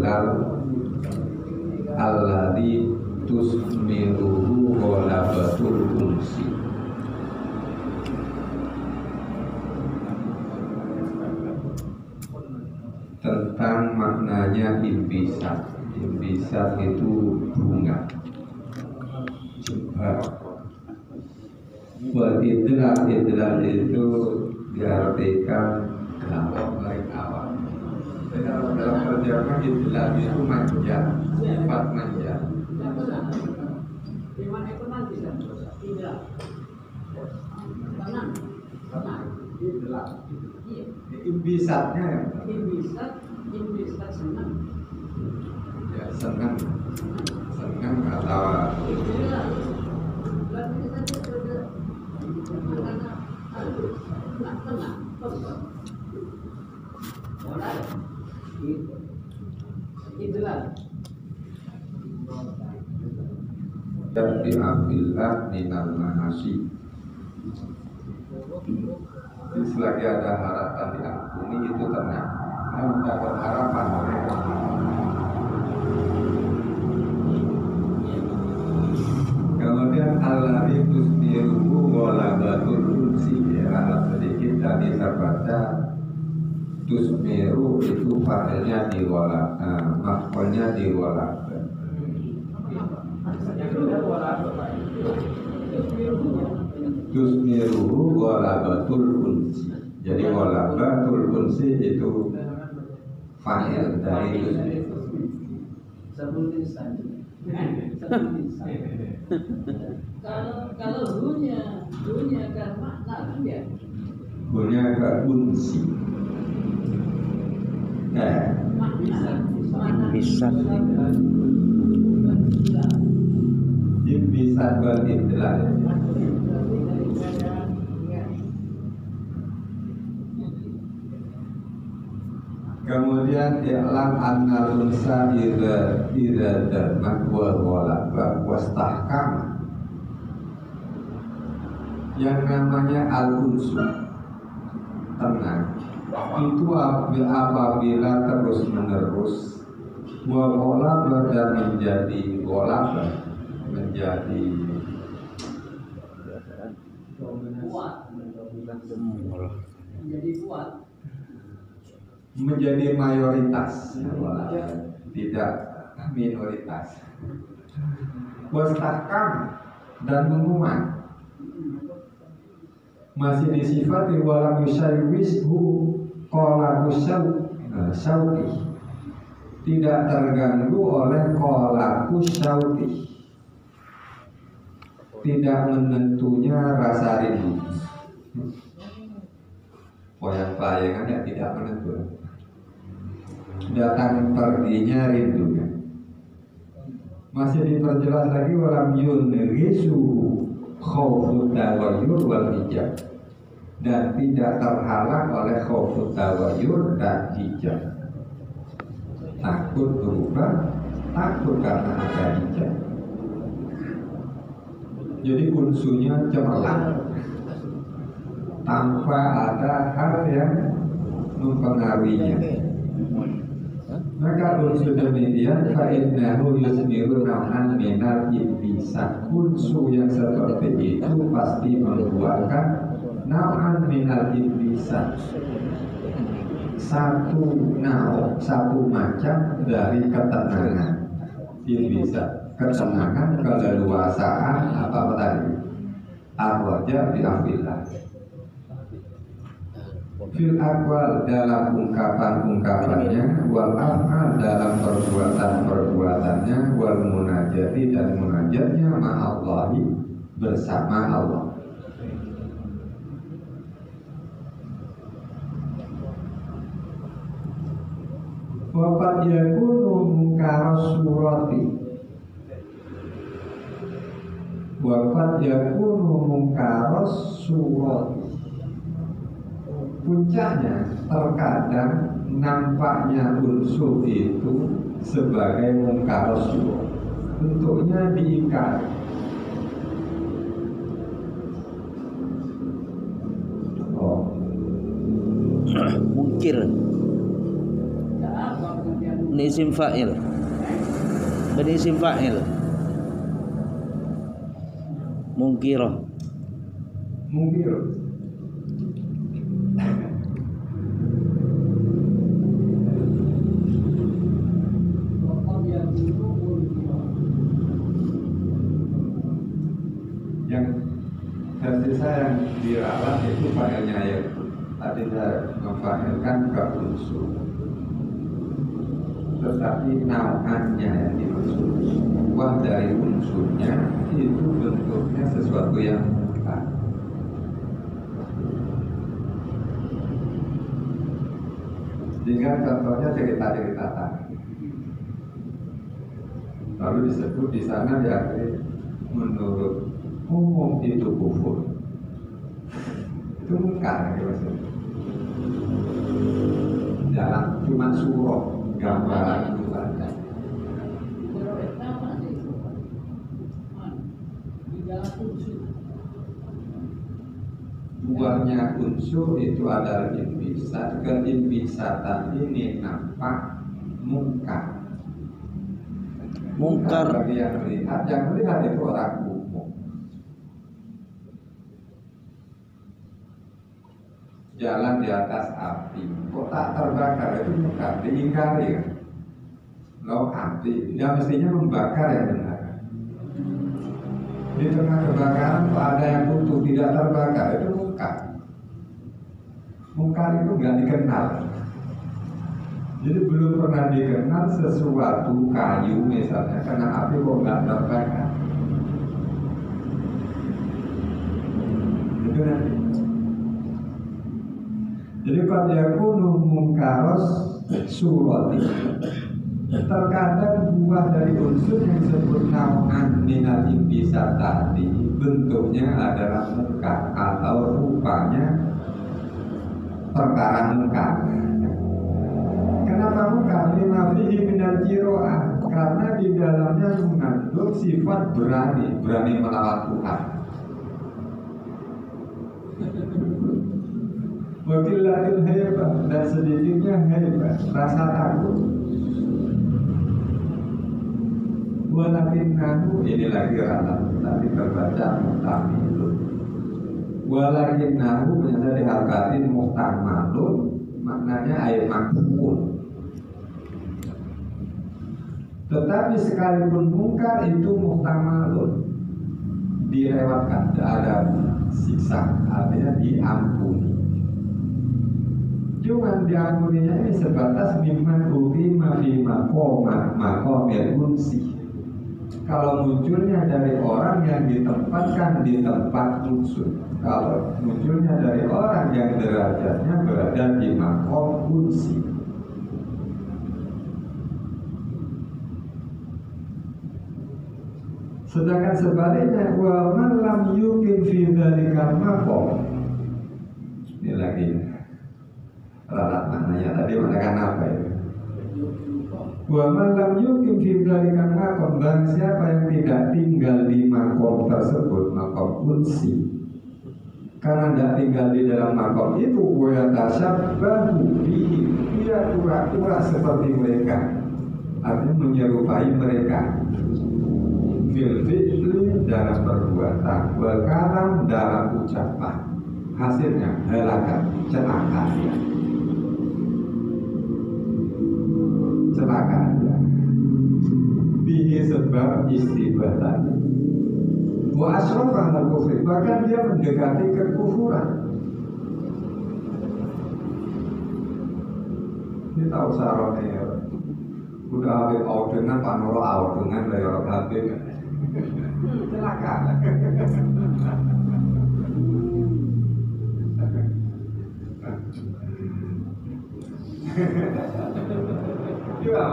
ilal alladhi tusmiruhu ghalabatul unsi. Tentang maknanya imbisat. Imbisat itu bunga. Buat idlal itu diartikan gampang baik awal. Dalam terjemah idlal itu manja, sifat manja. Gimana itu nanti kan? Tidak. Tenang. Idlal. Iya. Imbisatnya ya. Imbisat senang. Ya senang atau Itulah. Jadi ambillah minal manasi. Selagi ada harapan diampuni itu tenang. Mendapat harapan. Kemudian Allah itu sendiri walabatul unsi ya, sedikit tadi saya baca tusmiru itu fa'ilnya di wala, maf'ulnya di wala. Tusmiruhu walabatul unsi. Jadi walabatul unsi itu fa'il dari tusmiru. Kalau dunia kan makna kan ya. Dunia ke unsi. Bisa. Bisa buat idlal. Kemudian i'lam anna unsa idza damak wa ghalaba wastahkama. Yang namanya al-unsu tenang itu apabila terus menerus wa ghalaba dan menjadi ghalaba, menjadi Kuat. Menjadi kuat. Menjadi mayoritas, tidak minoritas. Wastahkam dan menguat. Masih disifati walam yusaywishu qala syauti, tidak terganggu oleh qala syauti, tidak menentunya rasa rindu. Poyang-poyangan yang tidak menentu, datang perginya rindunya. Masih diperjelas lagi walam yunrisu khawfut tawayyur wal hijab, dan tidak terhalang oleh khawfut tawayyur dan hijab. Takut berubah, takut karena ada hijab. Jadi unsunya cemerlang tanpa ada hal yang mempengaruhinya. Maka unsur demikian fa'innahu yusmiru nau'an minal iblisah. Unsur yang seperti itu pasti membuahkan nau'an minal iblisah, satu macam dari ketenangan. Iblisah, ketenangan, keleluasaan, apa tadi? Ar-raja bi'afillah. Fil aqwal dalam ungkapan-ungkapannya, wal af'al dalam perbuatan-perbuatannya, wal munajati dan munajatnya ma'allahi bersama Allah. Waqad yakunu munkaras surati. Waqad yakunu munkaras surati. Puncaknya terkadang nampaknya unsur itu sebagai mungkaros surah, bentuknya diingkari. Mungkir. Apa pengertian Ini isim fa'il. Ini isim fa'il. Mungkirah. Mungkir. Yang versi saya yang diralat itu failnya ya. Tadi saya memfailkan ke unsur. Tetapi nauannya yang dimaksud buah dari unsurnya itu bentuknya sesuatu yang bukan. Jika contohnya cerita-cerita tadi, lalu disebut di sana diakhiri menurut umum itu kufur, itu mungkar ya maksudnya. Dalam cuma surah gambaran itu saja. Buahnya unsur itu adalah inbisat. Keinbisatan ini nampak mungkar. Mungkar bagi yang melihat itu orang umum. Jalan di atas api, kok tak terbakar, itu mungkar, diingkari kan? Lo api, yang mestinya membakar yang benar. Di tengah kebakaran kok ada yang utuh tidak terbakar, itu mungkar. Mungkar itu nggak dikenal. Jadi belum pernah dikenal sesuatu kayu misalnya kena api kok nggak terbakar. Itu nanti. Jadi kalau yakunu mungkaros surati. Terkadang buah dari unsur yang disebut nau'an minal inbisat tadi bentuknya adalah mungkar atau rupanya perkara mungkar. Kenapa mungkar? Lima fihi minal jiro'ah, karena di dalamnya mengandung sifat berani melawan Tuhan. Wakilatil hebat dan sedikitnya hebat, rasa takut. Walakin nahu, ini lagi ralat tadi terbaca muhtamilun. Walakin nahu ternyata dihargain muhtamalun, maknanya ayat makbul. Tetapi sekalipun mungkar itu muhtamalun, dilewatkan, tidak ada siksa, artinya diampuni. Cuman diampuninya ini sebatas mimman ukima fi maqamil unsi. Kalau munculnya dari orang yang ditempatkan di tempat unsur, kalau munculnya dari orang yang derajatnya berada di maqam unsi. Sedangkan sebaliknya, wa man lam yuqim fi dzalikal maqam. Ini lagi ralat maknanya tadi mengatakan apa itu? Wa man lam yuqim fi dzalikal maqam, dan siapa yang tidak tinggal di maqam tersebut, maqam unsi, karena tidak tinggal di dalam maqam itu, wa tashabbahu bihi, dia pura-pura seperti mereka, artinya menyerupai mereka. Fil fi'li dalam perbuatan, wa kalam dalam ucapan, hasilnya halakan, celaka dia. Celaka dia. Bihi sebab istighfar tadi. Wa asrafa al-kufri, bahkan dia mendekati kekufuran. Ini tahu sarone ya. Udah habis audengan panoro audengan dari orang habis. Celaka. Ya,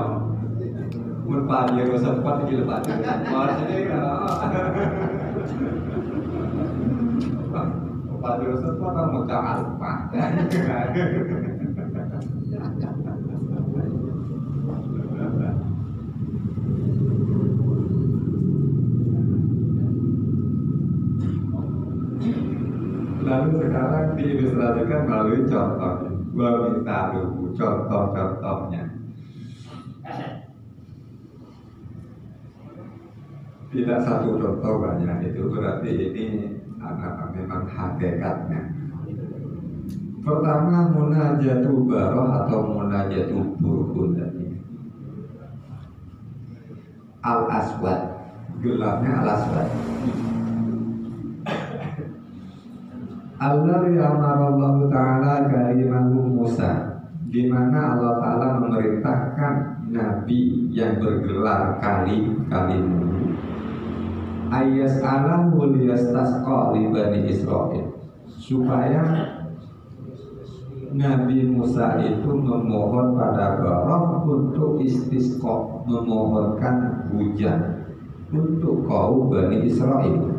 berpadi ya sempat di lepas. Maksudnya berpadi sempat kan mau jangan lupa. Lalu sekarang diilustrasikan melalui contoh. Gua minta dulu contoh-contohnya. Tidak satu contoh, banyak. Itu berarti ini memang hakikatnya. Pertama, munajatu baroh atau munajatu burhun tadi. Al-Aswad, gelapnya Al-Aswad. Alladzi amarallahu ta'ala kalimahu Musa, di mana Allah Ta'ala memerintahkan Nabi yang bergelar kalimu ayas alahu liyastasqa li Bani Israil, supaya Nabi Musa itu memohon pada Allah untuk istisqa, memohonkan hujan untuk kaum Bani Israil.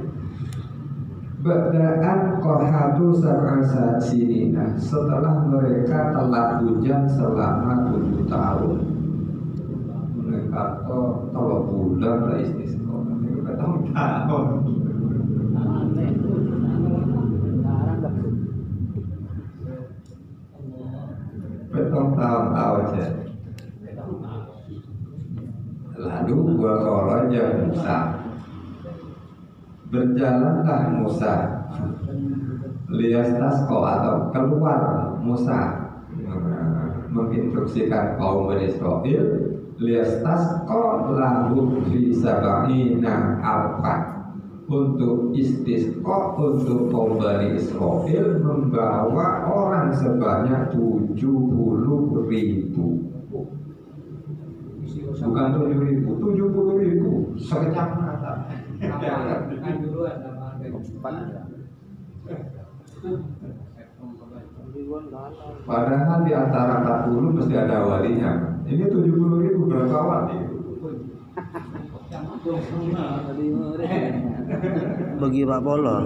Ba'da'an qahatu sab'asa sinina, setelah mereka telah hujan selama 7 tahun. Mereka telah bulan lah istisqa, mereka tahun. Petong-tahun aja. Lalu wa kharaja Musa, berjalanlah Musa liyastasqa, atau keluar Musa menginstruksikan kaum Bani Israil liyastasqa lahu fi sab'ina alfan, untuk istisqa untuk kaum Bani Israil membawa orang sebanyak 70.000. Bukan 7.000, 70.000 sekejap mata. Padahal di antara 40 mesti ada walinya. Ini 70.000 berapa wali? Bagi Pak Polor.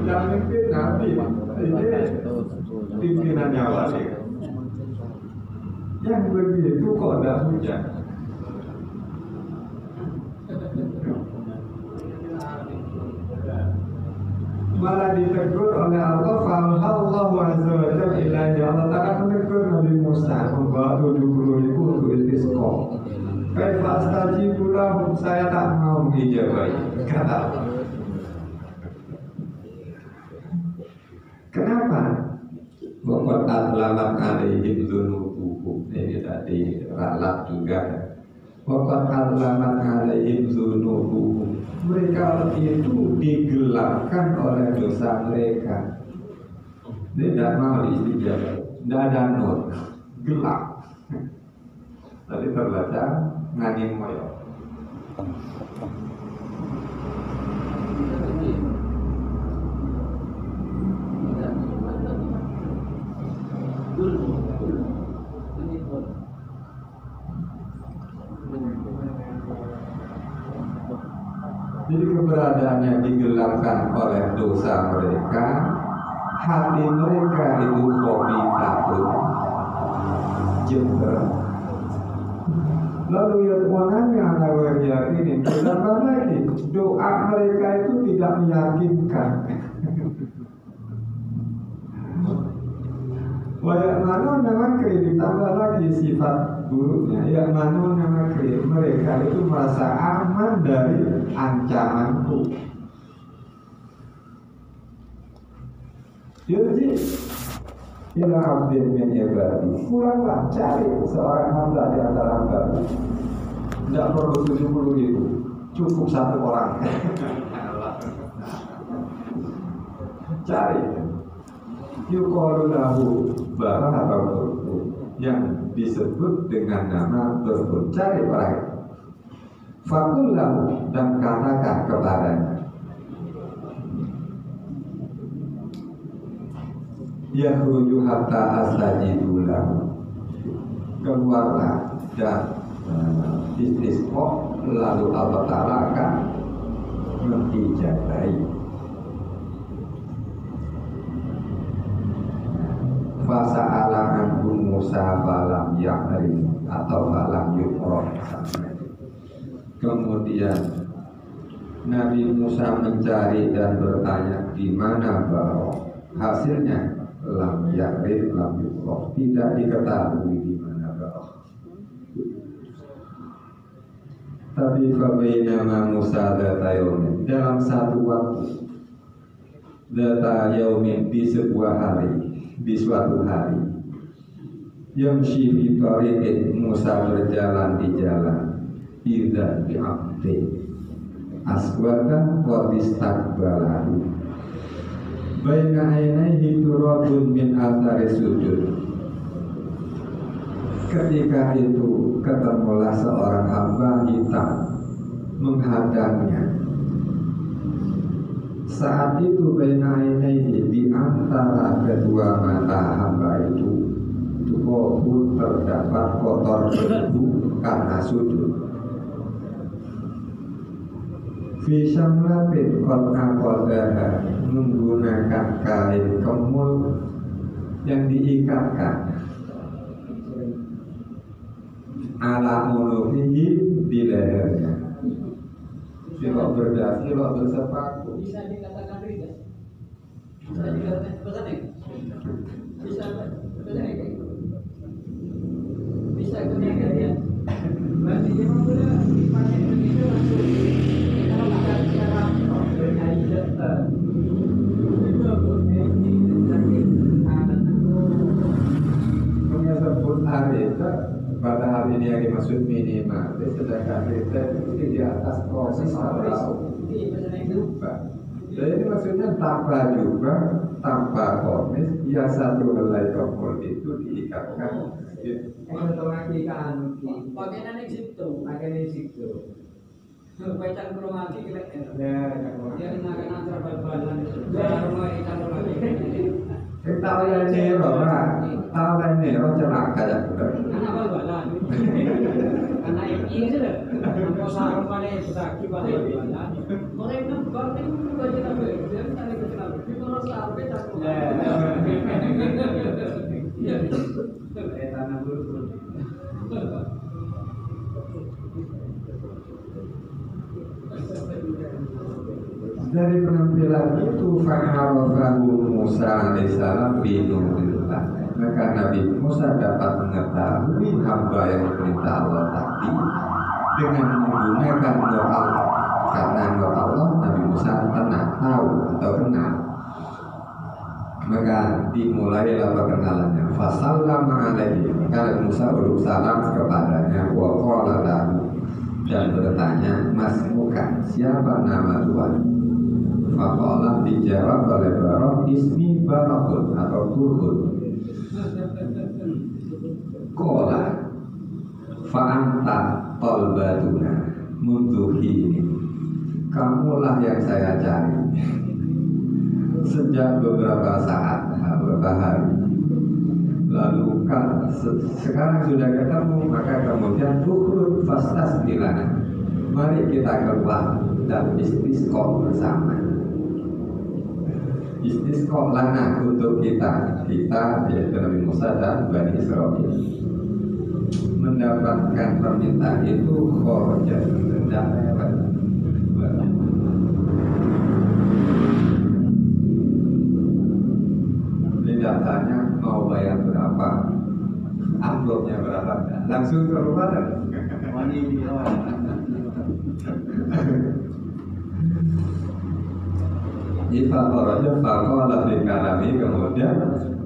Yang mimpin Nabi, ini pimpinannya wali. Yang begitu kok tidak hujan. Malah ditegur oleh Allah, fa'alhallahu azza wa jalla ilaihi, Allah Ta'ala menegur Nabi Musa membawa 70.000 untuk istisqa. Kaifa astajibu lahum, saya tak mau mengijabahi. Kata Allah. Kenapa? Waqad adlamat alaihim dzunubuhum. Ini tadi ralat juga. Waqad adlamat alaihim dzunubuhum. Mereka itu digelapkan oleh dosa mereka. Dia tidak mau istijabah, tidak ada nur, gelap. Tadi terbaca ngani moyo. Jadi keberadaannya digelapkan oleh dosa mereka, hati mereka itu hobi takut, jember. Lalu yatwananya ala wa'yakinin, ditambah lagi doa mereka itu tidak meyakinkan. Wa'yakmanu namakri, ditambah lagi sifat buruknya. Ya'manu namakri, mereka itu merasa aman dari ancamanku. Yurji ila abdin min ibadi, pulanglah cari seorang hamba di antara hamba. Tidak perlu 70.000, cukup 1 orang. Cari. Yuqalu lahu barah atau yang disebut dengan nama berhun. Cari orang itu. Fakul lahu, dan katakan kepadanya, yakhruju hatta astajibu lahu, keluarlah dan istisqa, lalu Allah Ta'ala akan mengijabahi. Fasa'ala anhu Musa falam ya'rif atau falam yuqra. Kemudian Nabi Musa mencari dan bertanya di mana Barok. Hasilnya lam ya'rif lam yuqra, tidak diketahui di mana Barok. Tapi fabainama Musa data yaumin, dalam satu waktu, data yaumin di sebuah hari, di suatu hari, yamshi fi tariqin, Musa berjalan di jalan, idza bi abdi aswada qad istaqbalahu baina ainaihi turabun min athari sujud. Ketika itu ketemulah seorang hamba hitam menghadangnya. Saat itu baina ainaihi, di antara kedua mata hamba itu turabun, terdapat kotor debu karena sujud. Fisamlatin qad aqadaha, menggunakan kain kemul yang diikatkan ala unufihi, di lehernya. Silok berdasi, silok bersepatu. Bisa dikatakan rida. Bisa dikatakan pesanik. Bisa pesanik. Bisa kenyangkan ya. Berarti dia boleh dipakai begitu langsung. Kalau makan secara aida, itu boleh Punya sebut arita, pada hari ini yang dimaksud minimal, sedangkan arita itu di atas proses atau juga. Jadi ini maksudnya tanpa juga, tanpa komis, ya satu helai kompor itu diikatkan. pakaian yang situ. Bacaan kromati kita dia kenakan antara bal-balan rumah ikan Tahu yang nero lah, tahu yang nero celaka ya. anak bal-balan karena ini sudah mau sarung pada besaki pada bal-balan mereka banting baju apa dia cari kecelakaan itu harus sampai takut tanah bulu. Dari penampilan itu fa'arafahu Musa alaihissalam binurillah, maka Nabi Musa dapat mengetahui hamba yang diperintah Allah tadi dengan menggunakan nur Allah. Karena nur Allah Nabi Musa tenang, tahu atau kenal. Maka dimulailah perkenalannya. Fasallama alaihi, maka Musa urus salam kepadanya, wa qala lahu, dan bertanya, mas muka, siapa nama Tuhan? Faqala, dijawab oleh Barok, ismi Barakun atau Turhun. Qala fa'anta tolbatuna munduhini, kamulah yang saya cari sejak beberapa saat, beberapa hari. Lalu sekarang sudah ketemu, maka kemudian tuhrun fastas bilana, mari kita keluar dan istisqa bersama. Istisqa lana, untuk kita yaitu Nabi Musa dan Bani Israil mendapatkan permintaan itu kharaja, tidak lewat. Tidak tanya mau bayar berapa, amplopnya berapa, langsung keluar. Ifaqaraja faqala fi kalami, kemudian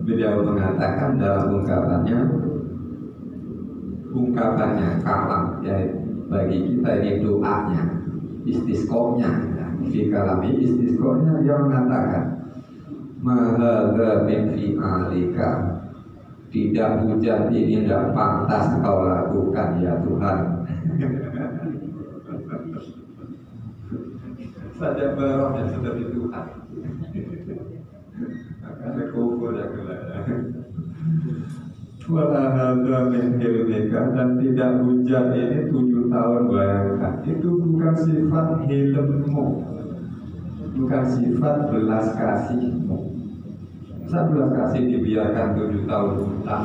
beliau mengatakan dalam ungkapannya kalam, yaitu bagi kita ini doanya, istisqonya. Fi kalami, istisqonya yang mengatakan mahadha min fi'alika, tidak hujan ini tidak pantas kau lakukan ya Tuhan. Saja baroknya seperti Tuhan. Maka kufur ya kelihatan. Wala hadza min hilmika, dan tidak hujan ini 7 tahun, bayangkan. Itu bukan sifat hilmmu, bukan sifat belas kasihmu. Masa belas kasih dibiarkan 7 tahun hutan?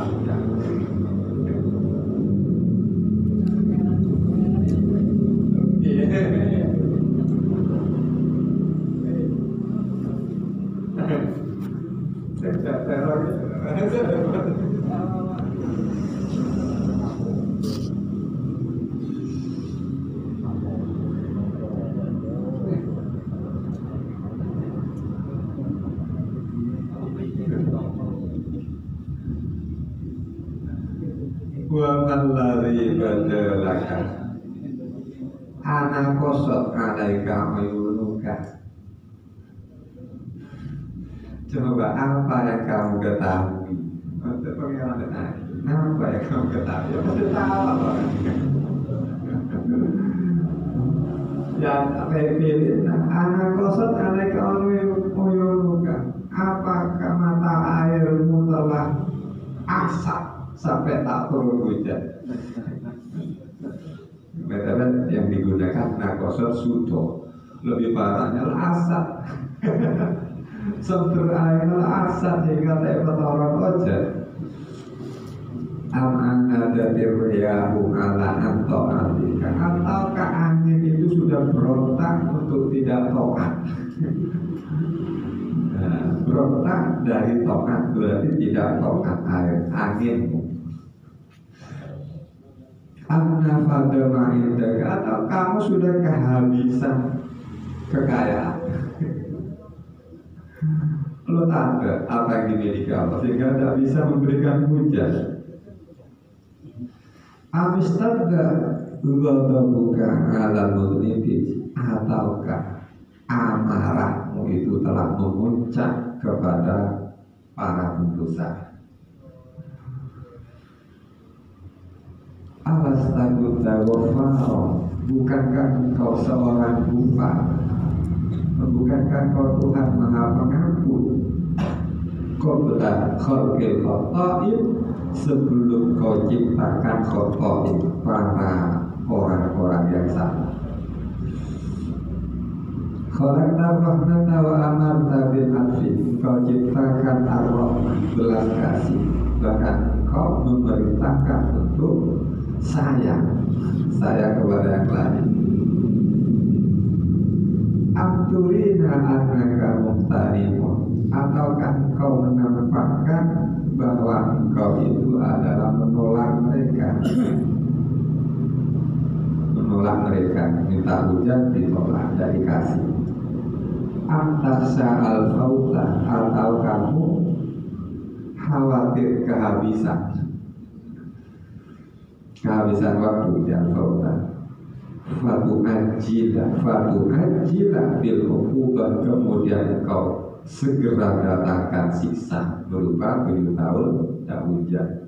Wa mallari badalaka ana kosot alaika uyunuka. Coba apa yang kamu ketahui? Untuk pengenalan tadi, apa yang kamu ketahui? Ya pasti tahu apa. Ya pilih anak kosot alaika uyunuka. Apakah mata airmu telah asap sampai tak turun hujan? Betul, yang digunakan nakosot suto, lebih parahnya asap. Sumber air asap hingga tak orang ojek. Ada diryahu ala anto'atika. Ataukah angin itu sudah berontak untuk tidak to'at? Berontak dari to'at berarti tidak to'at air anginmu. Anna fadama indaka. Atau kamu sudah kehabisan kekayaan. Lo tanda apa yang dimiliki Allah sehingga tidak bisa memberikan hujan. Amistadda ghadabuka ala mudnibin, ataukah amarahmu itu telah memuncak kepada para pendosa. Alastagudda ghafaro, bukankah engkau seorang Ghafar? Bukankah kau Tuhan Maha Pengampun? Qabla khalqil khata'in, sebelum kau ciptakan khata'in, para orang-orang yang salah. Khalaqta rahmata wa amarta bil afi, kau ciptakan ar-rahmah, belas kasih, bahkan kau memerintahkan untuk sayang kepada yang lain. Abdurina annaka muhtarimun, ataukah engkau menampakkan bahwa engkau itu adalah menolak mereka, minta hujan ditolak, tidak dikasih. Antasa al-fauta, atau kamu khawatir kehabisan waktu di al-fauta. Fatu ajilah bil hukubah, kemudian engkau segera datangkan siksa berupa 7 tahun tak hujan.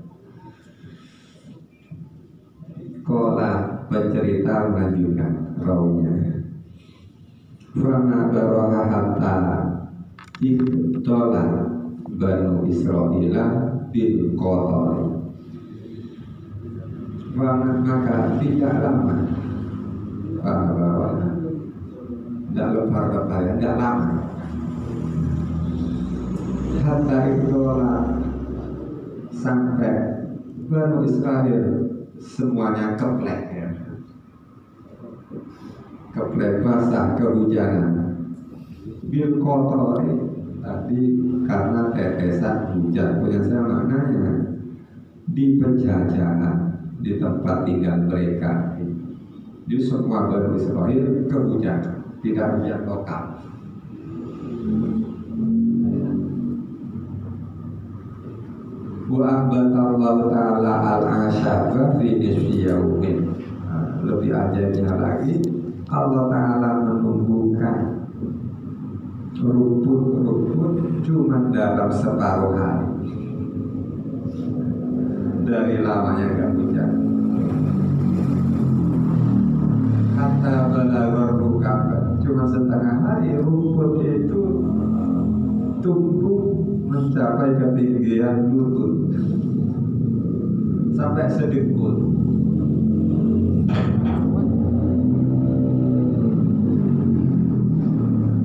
Kola pencerita melanjutkan rawinya. Fana baroha hatta ibtola Banu Israila bil kotori. Maka tidak lama tidak lama hatta ibtola sampai Banu Israel semuanya keplek, basah, kehujanan. Bil kotori tadi karena tetesan hujan, punya saya maknanya di penjajahan, di tempat tinggal mereka. Di semua Banu Israel kehujanan, tidak hujan lokal. Wa ambatallahu ta'ala al-asyaba fi nisfi yaumin. Lebih ajaibnya lagi, Allah Ta'ala menumbuhkan rumput-rumput cuma dalam separuh hari dari lamanya gak hujan. Kata balaghar rukaban, cuma setengah hari rumput itu tumbuh mencapai ketinggian lutut sampai sedengkul.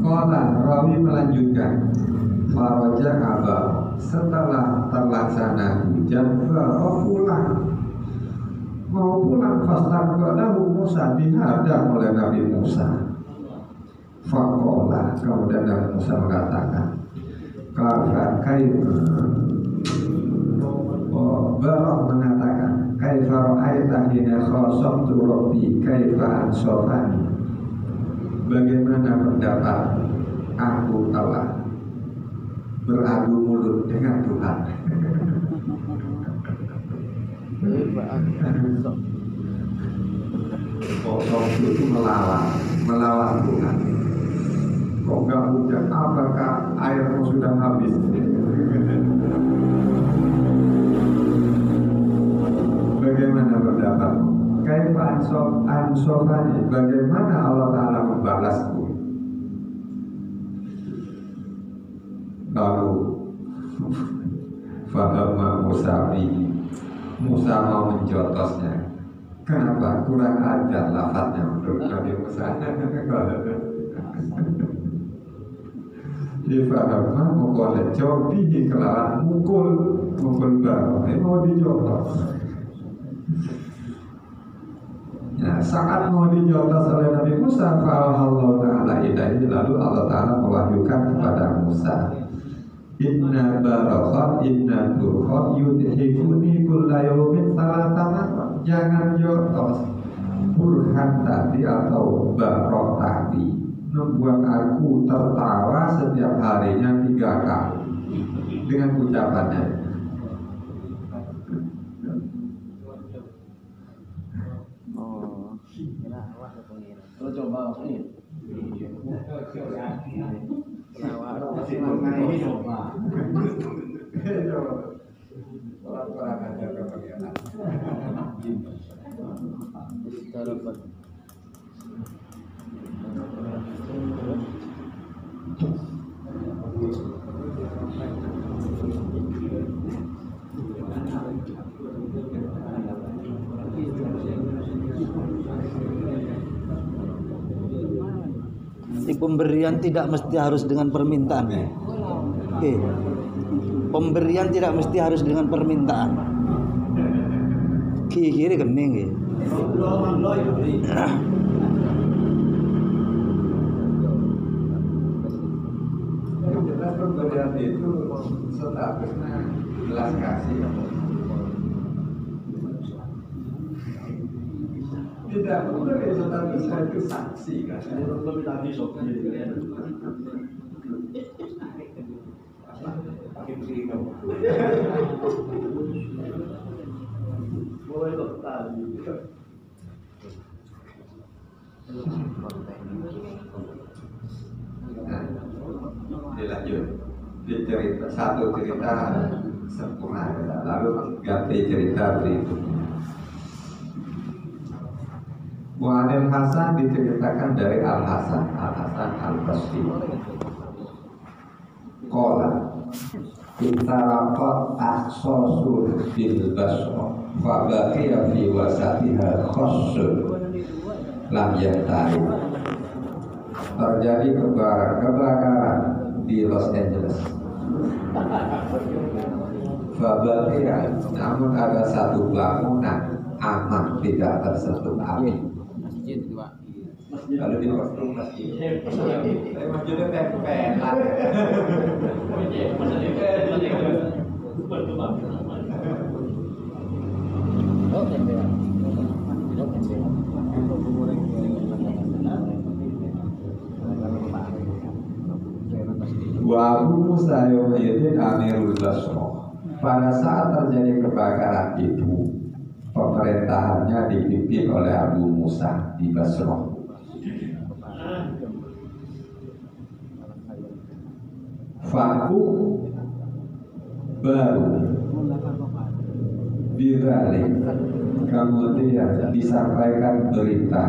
Qala rawi melanjutkan, faraja abah, setelah terlaksana hujan mau pulang fastaqbalahu Musa, dihadang oleh Nabi Musa. Faqala, kemudian Nabi Musa mengatakan, Barok mengatakan, kaifa ra'aita hina khasabtu rabbi kaifa ansofani, bagaimana pendapat aku telah beradu mulut dengan Tuhan. Kosong itu melawan Tuhan. Kok nggak hujan? Apakah airmu sudah habis? Bagaimana pendapatmu? Kaifa ansofani? Bagaimana Allah Ta'ala membalasku? Lalu Fahama Musa Musa mau menjotosnya. Kenapa? Kurang ajar lafadznya untuk Nabi Musa. Fahama mukul jobihi kelawan mukul baru. Ini mau dijotos. Nah, saat mau dijotos oleh Nabi Musa, Allah Ta'ala ilaihi, lalu Allah Ta'ala mewahyukan kepada Musa, Inna barakhat inna turkhat yudhifuni kulla yawmin salatama. Jangan jotos burhan tadi atau barok tadi membuat aku tertawa setiap harinya 3 kali dengan ucapannya. Lo coba ini. Di pemberian tidak mesti harus dengan permintaan. Oke. Pemberian tidak mesti harus dengan permintaan. Kiri kening ya. Jelas pemberian itu statusnya belas kasih. Tidak boleh statusnya itu saksi kan. Dilanjut dicerita satu cerita sempurna, lalu ganti cerita berikutnya. Mu'anil Hasan diceritakan dari Al Hasan Al Basri. Qala Intaraqat aksosun bil basra fa baqiya fi wasatiha khassun lam yantari. Terjadi kebakaran di Los Angeles. Fa baqiya, namun ada satu bangunan aman, tidak tersentuh api. Kalau di waktu masjid, masjidnya tempel. Wa Abu Musa Yawmiyadin Amirul Basra. Pada saat terjadi kebakaran itu, pemerintahannya dipimpin oleh Abu Musa di Basra. Faku baru biralik, kemudian disampaikan berita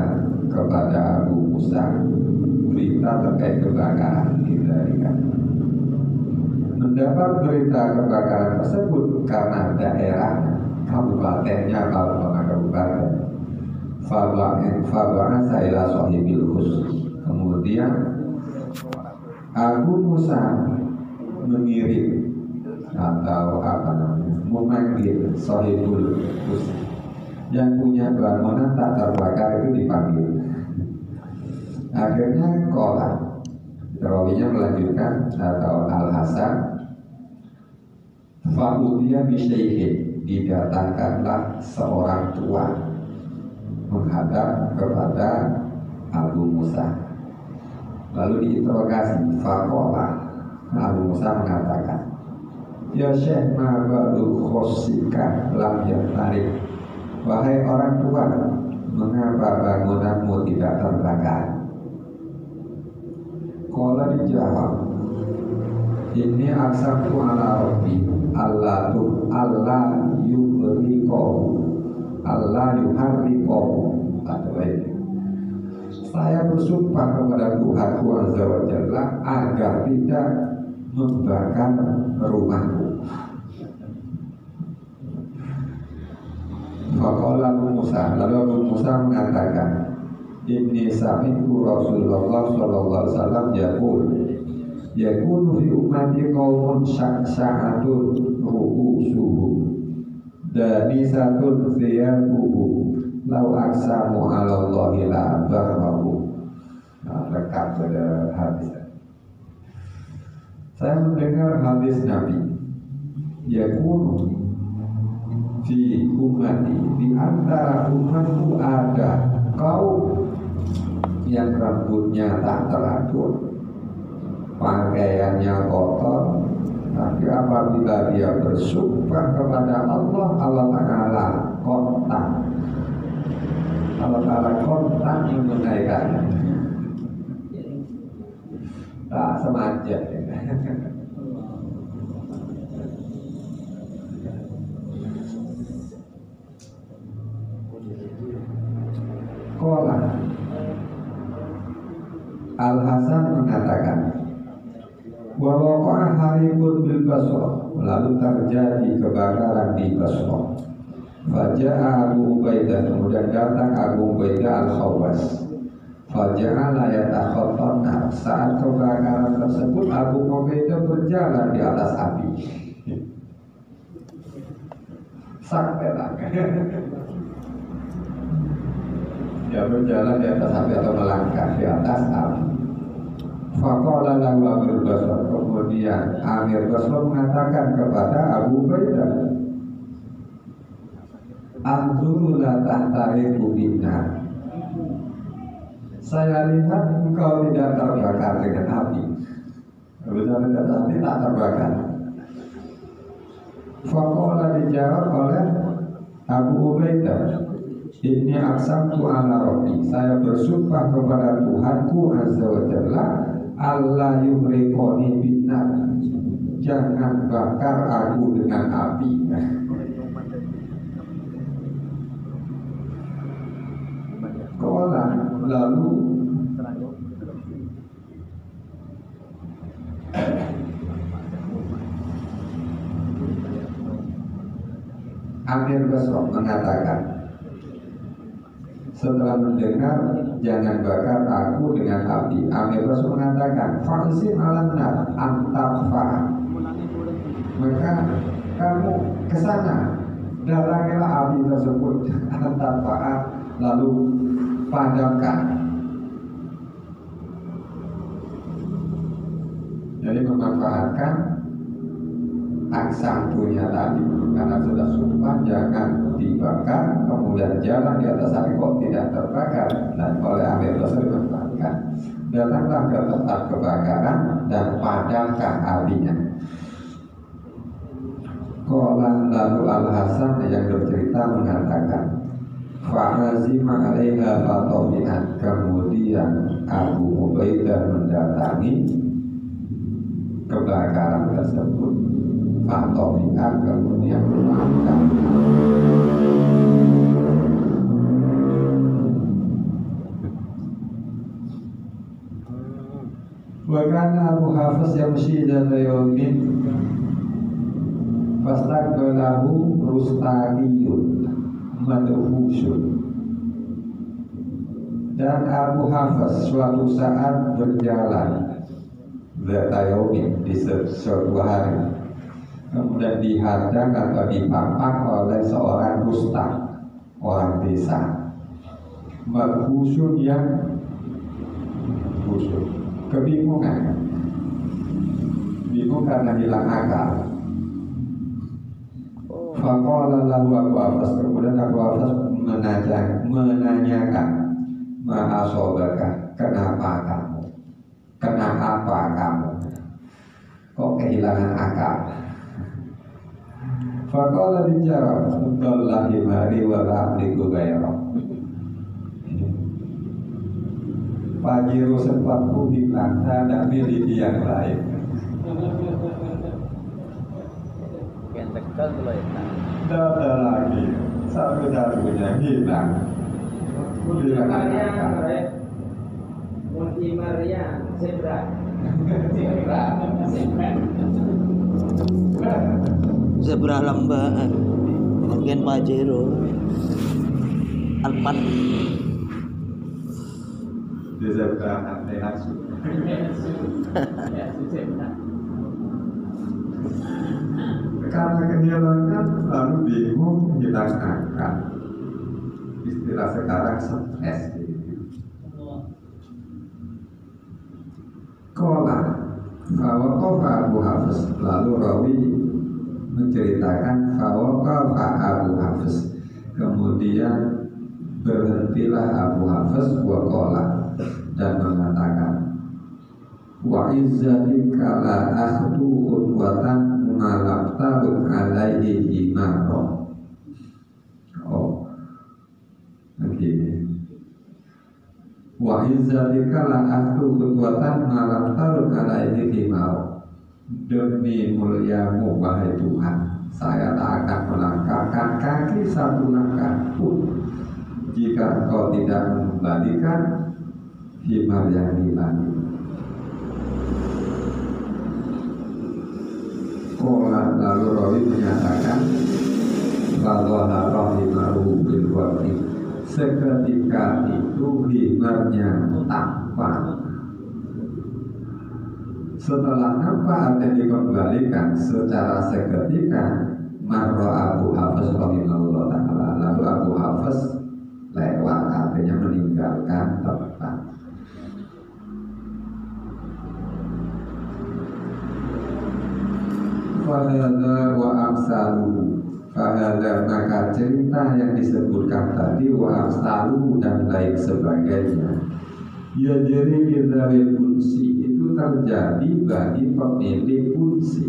kepada Abu Musa, berita terkait kebakaran dikendalikan. Mendapat berita kebakaran tersebut karena daerah kabupatennya, kalau kabupaten Faba'an Saila Sohibil Khusus. Kemudian Abu Musa mengirim atau memanggil Sohibul Khusus yang punya bangunan tak terbakar itu dipanggil. Akhirnya Qala rawinya melanjutkan atau Al Hasan Fa'udiyah bisyaihin, didatangkanlah seorang tua menghadap kepada Abu Musa, lalu diinterogasi. Faqala, Abu Musa mengatakan, Ya Syekh ma ba'du khosika lam tarik. Wahai orang tua, mengapa bangunanmu tidak terbakar? Qala dijawab, ini aksabtu ala rabbi Allah yuharriko. Saya bersumpah kepada Tuhanku Azza wa Jalla agar tidak membakar rumahku. Faqala Abu Musa, lalu Abu Musa mengatakan, inni sami'tu Rasulullah sallallahu alaihi wasallam yakunu fi ummati qaumun sya'atun ru'usuhum danisatun thiyabuhum lau aksamu ala Allahi la barrahu. Lengkap pada hadis. Saya mendengar hadis Nabi, yakunu fi ummati, di antara umatku ada kaum yang rambutnya tak teratur, pakaiannya kotor, tapi apabila dia bersumpah kepada Allah, Allah Ta'ala kontak. Allah Ta'ala kontak menunaikannya. Tak semacam Qala Al-Hasan mengatakan, wa waqa'a haribun bil Basrah, lalu terjadi kebakaran di Basrah. Faja'a Abu Ubaidah, kemudian datang Abu Ubaidah al-Khawwas. Faja'ala yatakhattana, saat kebakaran tersebut Abu Ubaidah berjalan di atas api. Sampailah dia berjalan di atas api atau melangkah di atas api. Faqala lahu Amir Basrah, kemudian Amir Basrah mengatakan kepada Abu Ubaidah, anzuru la tahtariqu binnar. Saya lihat engkau tidak terbakar dengan api. Berjalan di atas api tak terbakar. Faqala dijawab oleh Abu Ubaidah, ini aqsamtu ala rabbi, saya bersumpah kepada Tuhanku Azza wa Jalla Allah yuhriqoni binnar, jangan bakar aku dengan api. Qala lalu Amir Basrah mengatakan, setelah mendengar jangan bakar aku dengan api, Amir Basrah mengatakan, fa'zim alannar antarfa, maka kamu kesana, datangilah api tersebut, antarfa, lalu padamkan. Jadi memanfaatkan aksam punya tadi, karena sudah sumpah jangan dibakar, kemudian jalan di atas api kok tidak terbakar. Dan oleh Amir Basrah dimanfaatkan, datanglah ke tempat kebakaran dan padamkan apinya. Qala lalu Al-Hasan yang bercerita mengatakan, fa'azima alaiha fatomi'at, kemudian Abu Ubaidah mendatangi kebakaran tersebut. Fatomi'at, kemudian memaafkan. Wa kana Abu Hafiz yamshi dzata yawmin fastaqbalahu Rustaniyun madhushun. Dan Abu Hafiz suatu saat berjalan dzata yawmin, di suatu hari, kemudian dihadang atau dipapak oleh seorang rustam, orang desa, madhushun yang khusyuk, kebingungan, bingung karena hilang akal. Faqala lahu Abu Hafiz, kemudian Abu Hafiz menanyakan, ma'asobaka, kenapa kamu kok kehilangan akal? Faqala dijawab, "Udallahi mari wa la'liku gairah." Pajero sepatku hilang, tak miliki yang lain. Yang tegal kalau ya. Tidak ada lagi, satu-satunya hilang. Hilang Maria, akal. Multi Maria, zebra. Zebra lambaan. Bagian Pajero. Alphard. Di zebra aneh langsung. Karena kehilangan lalu bingung, hilang akal. Istilah sekarang stres. Kola Fawakofa Abu Hafiz, lalu rawi menceritakan Fawakofa Abu Hafiz, kemudian berhentilah Abu Hafiz wakola dan mengatakan, wa izzatika la akhdu khutwatan malam tabuk alaihi imaro. Oh, begini. Wa izzatika la akhdu khutwatan malam tabuk alaihi imaro. Demi muliamu wahai Tuhan, saya tak akan melangkahkan kaki satu langkah pun jika engkau tidak mengembalikan himar yang hilang. Kola lalu rawi menyatakan Fadhana rahimahu bil waqti, seketika itu himarnya tampak. Setelah nampak dan dikembalikan secara seketika, marra Abu Hafiz rahimahullah ta'ala, lalu Abu Hafiz lewat, artinya meninggalkan tempat. Fahadha wa amsalu, fahadha maka cerita yang disebutkan tadi, wa amsalu dan lain sebagainya, ya jadi lidhawil kunsi, itu terjadi bagi pemilik kunsi.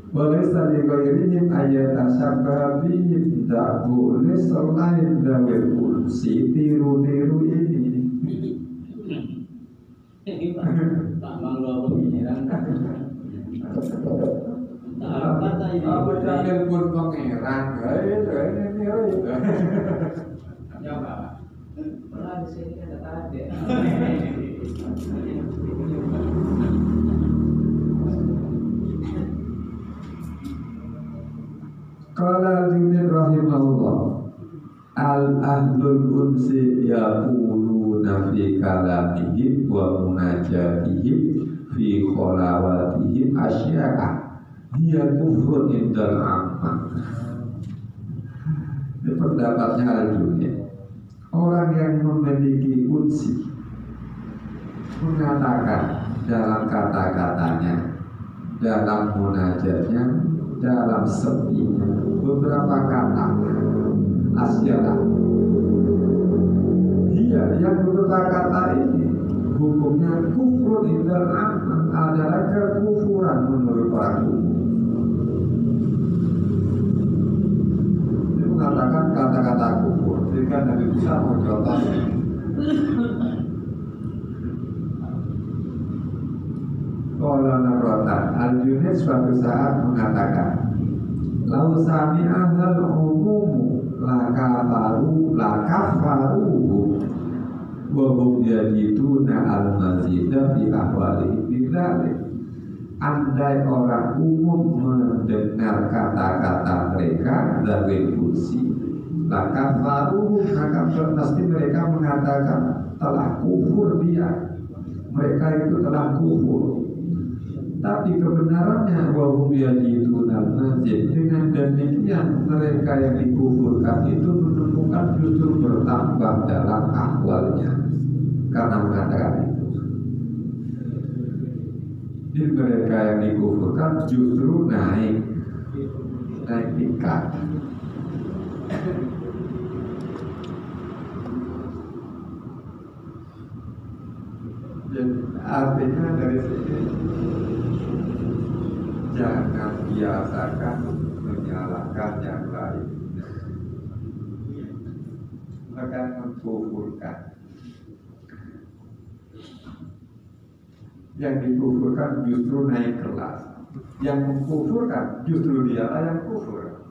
Boleh saling beririm ayat asyababi, tidak boleh selain dhawil kunsi tiru-tiru ini. Tak malu apa pikiran. Kata ini. Apa jangan pun pangeran, Ya Pak. Pernah di sini ada tadi. Qala Junaid rahimahullah, al-ahlul unsi yaquluna fi kalamihim wa munajatihim fi kholawatihim asya'a hiya kufrun indal amma. Ini pendapatnya Al-Junaid. Orang yang memiliki unsi mengatakan dalam kata-katanya, dalam munajatnya, dalam sepinya beberapa kata asyara. Dia yang beberapa kata ini hukumnya kufur indal aman, adalah kekufuran menurut orang umum. Dia mengatakan kata-kata kufur, sehingga Nabi Musa mau contohnya. Qala Nabratan, Al-Junaid suatu saat mengatakan, lau sami'ahal umumu lakafaru wa hum yajiduna al-mazidah fi ahwalihim bidzalik. Andai orang umum mendengar kata-kata mereka dari kursi, lakafaru, maka pasti mereka mengatakan telah kufur dia, mereka itu telah kufur. Tapi kebenarannya wahum yajidunal masjid, dengan demikian mereka yang dikufurkan itu menemukan justru bertambah dalam ahwalnya karena mengatakan itu. Jadi mereka yang dikufurkan justru naik tingkat. Dan artinya dari sini, jangan membiasakan menyalahkan yang lain, akan mengkufurkan. Yang dikufurkan justru naik kelas, yang mengkufurkan justru dialah yang kufur.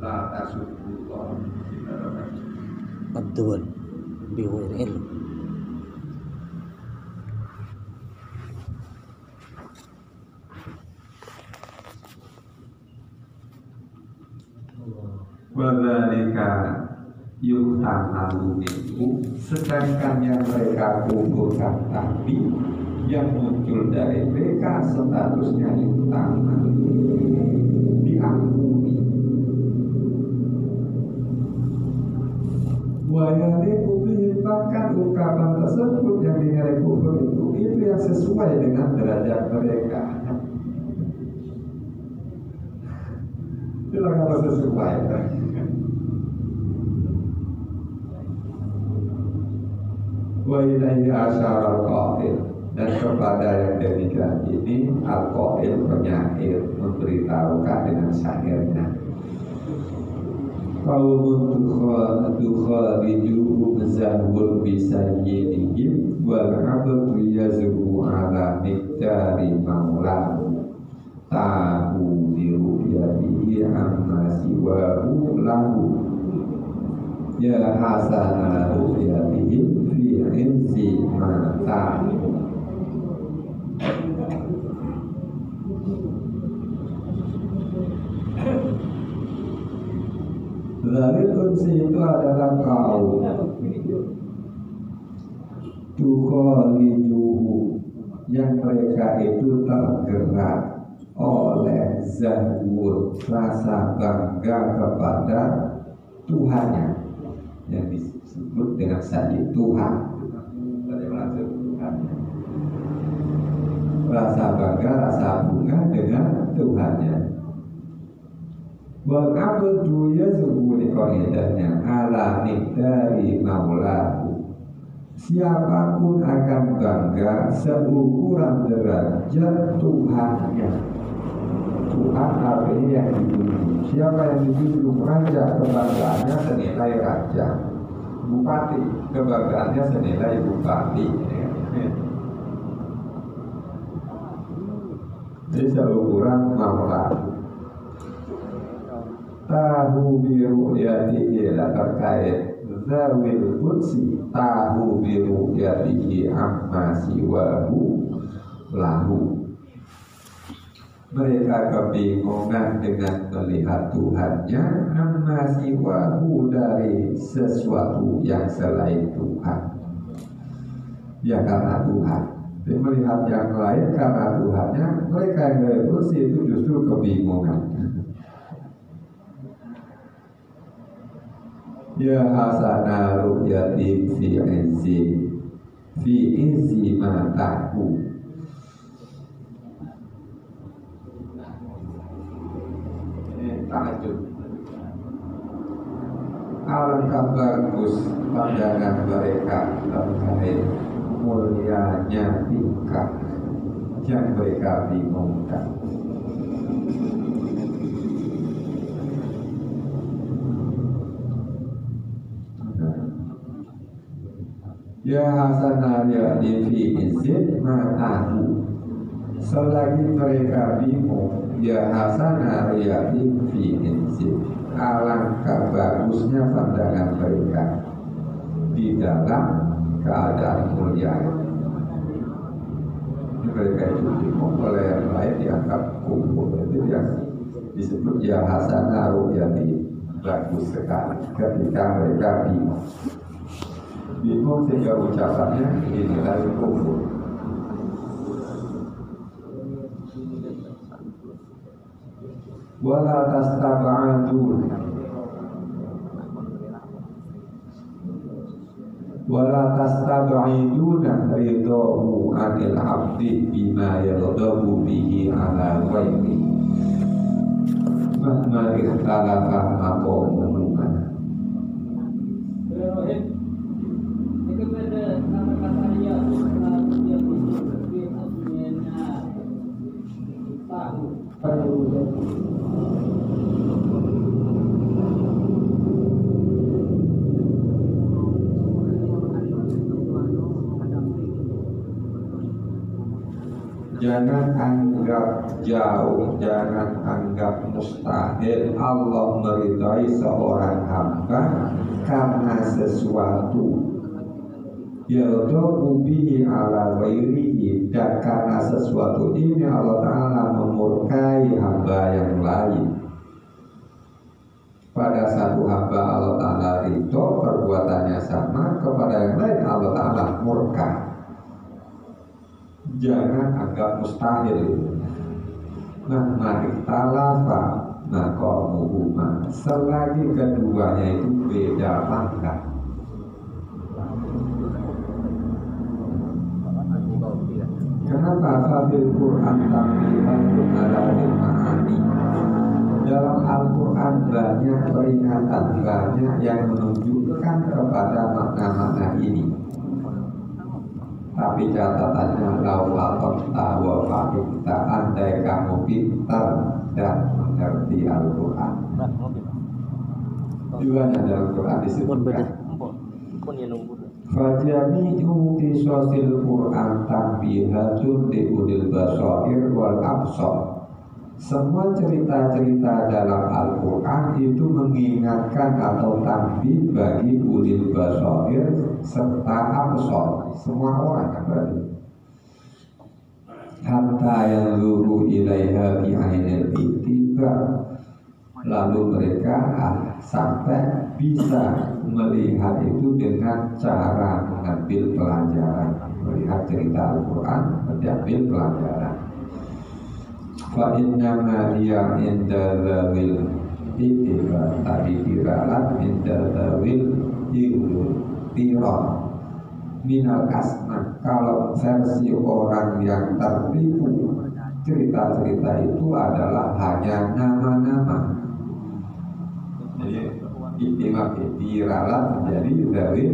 La tasubullah. Betul. Bighairi ilm. Wadzalika yuhtamalu minhu, sedangkan yang mereka kufurkan tadi yang muncul dari mereka statusnya yuhtamalu, diampuni. Wayaliku bihi, bahkan ungkapan tersebut yang dinilai kufur itu yang sesuai dengan derajat mereka. Itulah kalau sesuai. Wa ilaihi asyara al-qail, dan kepada yang demikian ini al-qail penyair memberitahukan dengan syairnya. Qaumun tukharijuhum zahwun bisayyidihim wal abdu yazhu ala miqdari maulahu tahu diruyatihi amma siwahu lahu ya hasana ruyatihim fi insi mata. Dari kunci itu adalah kaum tukhalijuhu, yang mereka itu tergerak oleh zahwur, rasa bangga kepada Tuhannya, yang disebut dengan sayyid Tuhan. Rasa bangga, rasa bunga dengan Tuhannya. Wal abdu yazhu liqaidahnya ala miqdari maulahu, siapapun akan bangga seukuran derajat Tuhannya. Tuhan artinya yang dijunjung. Siapa yang dijunjung raja, kebanggaannya senilai raja. Bupati, kebanggaannya senilai bupati. Jadi seukuran maulahu. Tahu biru yadihi, terkait zawil qudsi, tahu biru yadihi amma siwahu lahu. Mereka kebingungan dengan melihat Tuhannya, amma siwahu, dari sesuatu yang selain Tuhan. Ya karena Tuhan. Jadi melihat yang lain karena Tuhannya, mereka yang dari qudsi itu justru kebingungan. Ya hasana ru'yati fi izzi ma ta'u. Ini tahajud. Alangkah bagus pandangan mereka terkait mulianya tingkah yang mereka bingungkan. Ya hasanah ya'ni fi izin ma'ahu, selagi mereka bingung, ya hasanah ya'ni fi izin, alangkah bagusnya pandangan mereka di dalam keadaan mulia. Mereka itu bingung, oleh yang lain dianggap kumpul. Itu yang disebut ya hasanah ya'ni bagus sekali ketika mereka bingung. Bingung sehingga ucapannya dinilai kufur. Wala tastab'adun, wala tastab'iduna ridahu anil abdi bima yagdabu bihi ala ghairi mahma ikhtalafa maqamuhu. Jangan anggap jauh, jangan anggap mustahil Allah meridai seorang hamba karena sesuatu yaudahu bihi ala ghairihi, dan karena sesuatu ini Allah Ta'ala memurkai hamba yang lain. Pada satu hamba Allah Ta'ala ridho, perbuatannya sama, kepada yang lain Allah Ta'ala murka. Jangan anggap mustahil. Nah, mari talafa maqamuhuma, selagi keduanya itu beda pangkat. Kenapa fil Quran tambihatun ala ma'ani? Dalam Al-Quran banyak peringatan, banyak yang menunjukkan kepada makna-makna ini. Tapi catatannya laulatota wa fa'ikta, andai kamu pintar dan mengerti Al-Quran. Juga dalam Quran disebutkan fajami'u qisasil Quran tambihatun liulil basair wal absar. Semua cerita-cerita dalam Al-Quran itu mengingatkan atau tambih bagi ulil basair serta absar, semua orang yang berarti. Hatta yang luru ilaiha bi'ainil ittiba, lalu mereka sampai bisa melihat itu dengan cara mengambil pelajaran, melihat cerita Al-Quran, mengambil pelajaran. Fa innama hiya inda zawil ittiba, tadi diralat inda zawil ikhtiran minal asma. Kalau versi orang yang tertipu, cerita-cerita itu adalah hanya nama-nama. Jadi ittiba diralat menjadi zawil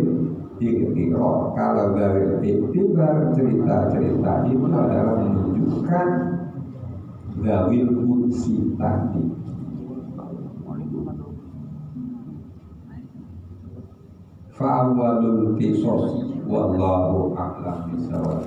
ikhtiran. Kalau zawil ittiba, cerita-cerita itu adalah menunjukkan zawil kunsi tadi. Fa'awwalul qisas wallahu a'lam bishawab.